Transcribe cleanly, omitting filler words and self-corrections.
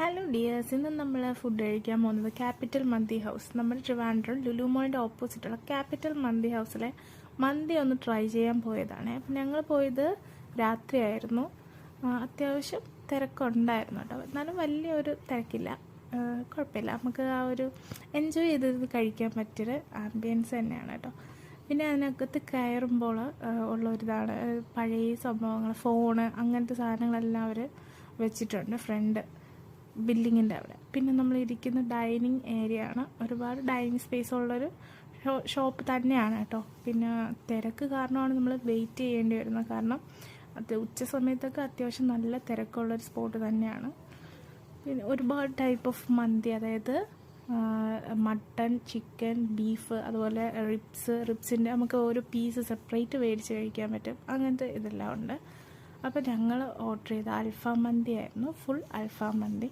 Hello dears, ഇന്ന് നമ്മൾ food കഴിക്കാൻ പോകുന്നത് ക്യാപിറ്റൽ മന്തി ഹൗസ്. നമ്മുടെ ട്രിവാൻഡ്രം ലുലു മോളിൻ്റെ ഓപ്പോസിറ്റുള്ള ക്യാപിറ്റൽ മന്തി ഹൗസിലെ മന്തി ഒന്ന് ട്രൈ ചെയ്യാൻ പോയതാണ്. അപ്പം ഞങ്ങൾ പോയത് രാത്രിയായിരുന്നു. അത്യാവശ്യം തിരക്കുണ്ടായിരുന്നു കേട്ടോ. എന്നാലും വലിയൊരു തിരക്കില്ല, കുഴപ്പമില്ല. നമുക്ക് ആ ഒരു എൻജോയ് ചെയ്ത് കഴിക്കാൻ പറ്റിയൊരു ആംബിയൻസ് തന്നെയാണ് കേട്ടോ. പിന്നെ അതിനകത്ത് കയറുമ്പോൾ ഉള്ളൊരിതാണ്, പഴയ സംഭവങ്ങൾ, ഫോണ്, അങ്ങനത്തെ സാധനങ്ങളെല്ലാം അവർ വെച്ചിട്ടുണ്ട് ഫ്രണ്ട് ബിൽഡിങ്ങിൻ്റെ അവിടെ. പിന്നെ നമ്മൾ ഇരിക്കുന്ന ഡൈനിങ് ഏരിയ ആണ്, ഒരുപാട് ഡൈനിങ് സ്പേസ് ഉള്ളൊരു ഷോപ്പ് തന്നെയാണ് കേട്ടോ. പിന്നെ തിരക്ക് കാരണമാണ് നമ്മൾ വെയിറ്റ് ചെയ്യേണ്ടി വരുന്നത്, കാരണം അത് ഉച്ച സമയത്തൊക്കെ അത്യാവശ്യം നല്ല തിരക്കുള്ളൊരു സ്പോട്ട് തന്നെയാണ്. പിന്നെ ഒരുപാട് ടൈപ്പ് ഓഫ് മന്തി, അതായത് മട്ടൺ, ചിക്കൻ, ബീഫ്, അതുപോലെ റിബ്സിൻ്റെ നമുക്ക് ഓരോ പീസ് സെപ്പറേറ്റ് മേടിച്ച് കഴിക്കാൻ പറ്റും, അങ്ങനത്തെ ഇതെല്ലാം ഉണ്ട്. അപ്പോൾ ഞങ്ങൾ ഓർഡർ ചെയ്ത അൽഫാം മന്തി ആയിരുന്നു, ഫുൾ അൽഫാം മന്തി.